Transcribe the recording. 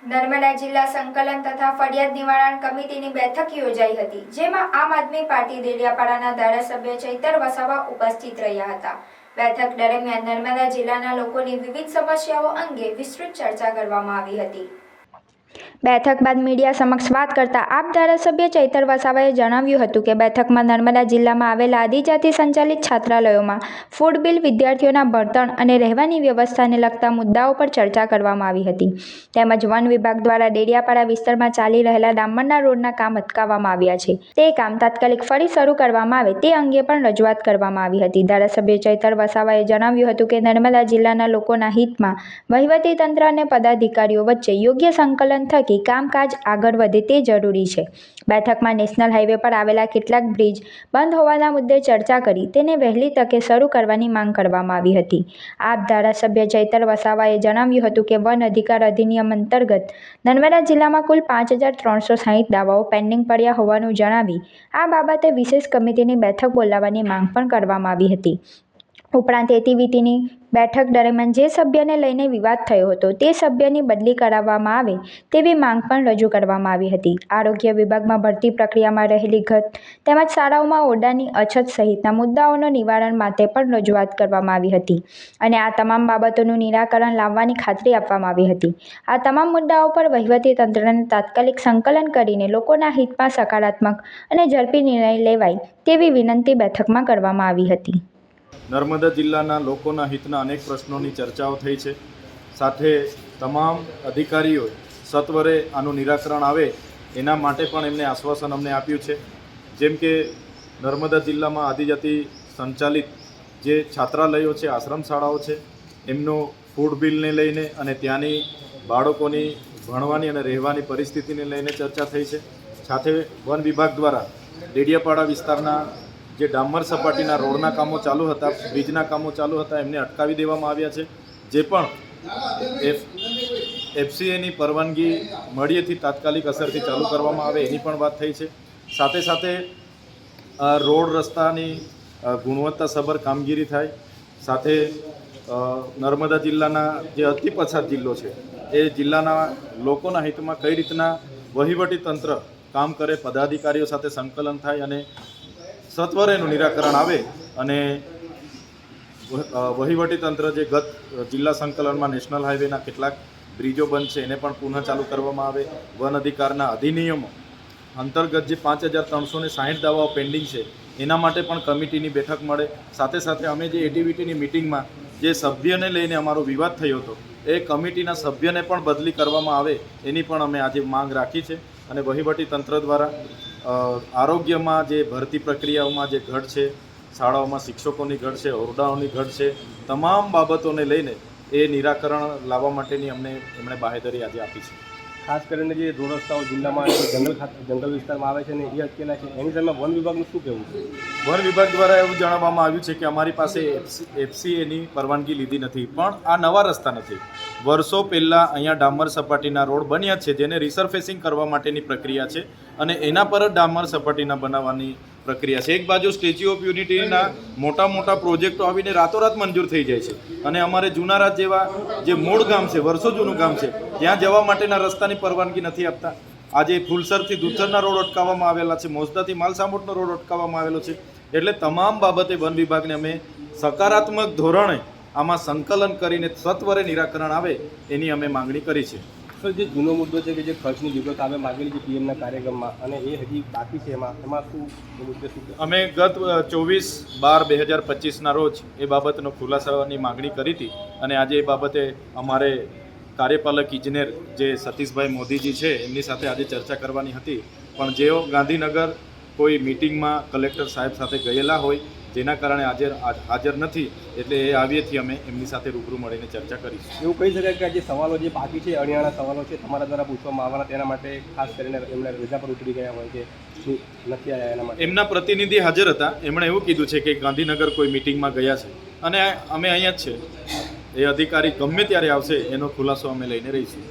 નર્મદા જિલ્લા સંકલન તથા ફરિયાદ નિવારણ કમિટીની બેઠક યોજાઈ હતી, જેમાં આમ આદમી પાર્ટી દેડિયાપાડાના ધારાસભ્ય ચૈતર વસાવા ઉપસ્થિત રહ્યા હતા। બેઠક દરમિયાન નર્મદા જિલ્લાના લોકોની વિવિધ સમસ્યાઓ અંગે વિસ્તૃત ચર્ચા કરવામાં આવી હતી। બેઠક બાદ મીડિયા સમક્ષ વાત કરતા આપ ધારાસભ્ય ચૈતર વસાવાએ જણાવ્યું હતું કે બેઠકમાં નર્મદા જિલ્લામાં આવેલા આદિજાતિ સંચાલિત છાત્રાલયોમાં ફૂડ બિલ, વિદ્યાર્થીઓના ભણતર અને રહેવાની વ્યવસ્થાને લગતા મુદ્દાઓ પર ચર્ચા કરવામાં આવી હતી। તેમજ વન વિભાગ દ્વારા દેડિયાપાડા વિસ્તારમાં ચાલી રહેલા ડામરના રોડના કામ અટકાવવામાં આવ્યા છે, તે કામ તાત્કાલિક ફરી શરૂ કરવામાં આવે તે અંગે પણ રજૂઆત કરવામાં આવી હતી। ધારાસભ્ય ચૈતર વસાવાએ જણાવ્યું હતું કે નર્મદા જિલ્લાના લોકોના હિતમાં વહીવટીતંત્ર અને પદાધિકારીઓ વચ્ચે યોગ્ય સંકલન થકી કામકાજ આગળ વધે તે જરૂરી છે। બેઠકમાં નેશનલ હાઈવે પર આવેલા કેટલાક બ્રિજ બંધ હોવાના મુદ્દે ચર્ચા કરી તેને વહેલી તકે શરૂ કરવાની માંગ કરવામાં આવી હતી। આપ ધારાસભ્ય ચૈતર વસાવાએ જણાવ્યું હતું કે વન અધિકાર અધિનિયમ અંતર્ગત નર્મદા જિલ્લામાં કુલ 5360 દાવાઓ પેન્ડિંગ પડ્યા હોવાનું જણાવી આ બાબતે વિશેષ કમિટીની બેઠક બોલાવવાની માંગ પણ કરવામાં આવી હતી। ઉપરાંત એટીવીટીની બેઠક દરમિયાન જે સભ્યને લઈને વિવાદ થયો હતો તે સભ્યની બદલી કરાવવામાં આવે તેવી માંગ પણ રજૂ કરવામાં આવી હતી। આરોગ્ય વિભાગમાં ભરતી પ્રક્રિયામાં રહેલી ઘટ તેમજ શાળાઓમાં ઓરડાની અછત સહિતના મુદ્દાઓનો નિવારણ માટે પણ રજૂઆત કરવામાં આવી હતી અને આ તમામ બાબતોનું નિરાકરણ લાવવાની ખાતરી આપવામાં આવી હતી। આ તમામ મુદ્દાઓ પર વહીવટીતંત્રને તાત્કાલિક સંકલન કરીને લોકોના હિતમાં સકારાત્મક અને ઝડપી નિર્ણય લેવાય તેવી વિનંતી બેઠકમાં કરવામાં આવી હતી। નર્મદા જિલ્લાના લોકોના હિતના અનેક પ્રશ્નોની ચર્ચાઓ થઈ છે, સાથે તમામ અધિકારીઓ સત્વરે આનું નિરાકરણ આવે એના માટે પણ એમને આશ્વાસન અમને આપ્યું છે। જેમ કે નર્મદા જિલ્લામાં આદિજાતિ સંચાલિત જે છાત્રાલયો છે, આશ્રમ શાળાઓ છે, એમનું ફૂડ બિલને લઈને અને ત્યાંની બાળકોની ભણવાની અને રહેવાની પરિસ્થિતિને લઈને ચર્ચા થઈ છે। સાથે વન વિભાગ દ્વારા દેડિયાપાડા વિસ્તારના જે ડામર સપાટીના રોડના કામો ચાલુ હતા, બ્રિજના કામો ચાલુ હતા, એમને અટકાવી દેવામાં આવ્યા છે, જે પણ એફસીએની પરવાનગી મળીએથી તાત્કાલિક અસરથી ચાલુ કરવામાં આવે એની પણ વાત થઈ છે। સાથે સાથે રોડ રસ્તાની ગુણવત્તાસભર કામગીરી થાય, સાથે નર્મદા જિલ્લાના જે અતિ પછાત જિલ્લો છે એ જિલ્લાના લોકોના હિતમાં કઈ રીતના વહીવટીતંત્ર કામ કરે, પદાધિકારીઓ સાથે સંકલન થાય અને સત્વરે એનું નિરાકરણ આવે અને વહીવટીતંત્ર જે ગત જિલ્લા સંકલનમાં નેશનલ હાઈવેના કેટલાક બ્રિજો બંધ છે એને પણ પુનઃ ચાલુ કરવામાં આવે। વન અધિકારના અધિનિયમો અંતર્ગત જે 5360 દાવાઓ પેન્ડિંગ છે એના માટે પણ કમિટીની બેઠક મળે। સાથે સાથે અમે જે એટીવીટીની મિટિંગમાં જે સભ્યને લઈને અમારો વિવાદ થયો હતો એ કમિટીના સભ્યને પણ બદલી કરવામાં આવે એની પણ અમે આજે માંગ રાખી છે અને વહીવટીતંત્ર દ્વારા આરોગ્યમાં જે ભરતી પ્રક્રિયાઓમાં જે ઘટ છે, શાળાઓમાં શિક્ષકોની ઘટ છે, ઓરડાઓની ઘટ છે, તમામ બાબતોને લઈને એ નિરાકરણ લાવવા માટેની એમણે બાહેધરી આજે આપી છે। ખાસ કરીને જે રોડ રસ્તાઓ જિલ્લામાં જંગલ વિસ્તારમાં આવે છે ને એ અટકેલા છે, એની સામે વન વિભાગનું શું કહેવું છે? વન વિભાગ દ્વારા એવું જણાવવામાં આવ્યું છે કે અમારી પાસે એફસીએની પરવાનગી લીધી નથી, પણ આ નવા રસ્તા નથી। વર્ષો પહેલાં અહીંયા ડામર સપાટીના રોડ બન્યા છે જેને રિસર્ફેસિંગ કરવા માટેની પ્રક્રિયા છે અને એના પર જ ડામર સપાટીના બનાવવાની પ્રક્રિયા છે। એક બાજુ સ્ટેચ્યુ ઓફ યુનિટીના મોટા મોટા પ્રોજેક્ટો આવીને રાતોરાત મંજૂર થઈ જાય છે અને અમારે જુનારાજ જેવા જે મૂળ ગામ છે, વર્ષો જૂનું ગામ છે, ત્યાં જવા માટેના રસ્તાની પરવાનગી નથી આપતા। આજે ફુલસરથી દૂધસરના રોડ અટકાવવામાં આવેલા છે, મોસદાથી માલસામોટનો રોડ અટકાવવામાં આવેલો છે। એટલે તમામ બાબતે વન વિભાગને અમે સકારાત્મક ધોરણે આમાં સંકલન કરીને સત્વરે નિરાકરણ આવે એની અમે માંગણી કરી છે। સર, જે જૂનો મુદ્દો છે કે જે ખર્ચની વિગત આવે માગેલી છે પીએમના કાર્યક્રમમાં અને એ હજી બાકી છે, એમાં શું મુદ્દે શું? અમે ગત 24/12/2025ના રોજ એ બાબતનો ખુલાસાની માંગણી કરી હતી અને આજે એ બાબતે અમારે કાર્યપાલક ઇજનેર જે સતીશભાઈ મોદીજી છે એમની સાથે આજે ચર્ચા કરવાની હતી, પણ જેઓ ગાંધીનગર કોઈ મિટિંગમાં કલેક્ટર સાહેબ સાથે ગયેલા હોય જેના કારણે હાજર નથી, એટલે એ આવ્યેથી અમે એમની સાથે રૂબરૂ મળીને ચર્ચા કરીશું। એવું કહી શકાય કે જે સવાલો જે બાકી છે, અણિયાળા સવાલો છે, તમારા દ્વારા પૂછવામાં આવવાના, તેના માટે ખાસ કરીને એમણે રજા પર ઉતરી ગયા હોય કે નથી આવ્યા એના માટે એમના પ્રતિનિધિ હાજર હતા, એમણે એવું કીધું છે કે ગાંધીનગર કોઈ મિટિંગમાં ગયા છે અને અમે અહીંયા જ છે। એ અધિકારી ગમે ત્યારે આવશે એનો ખુલાસો અમે લઈને રહીશું।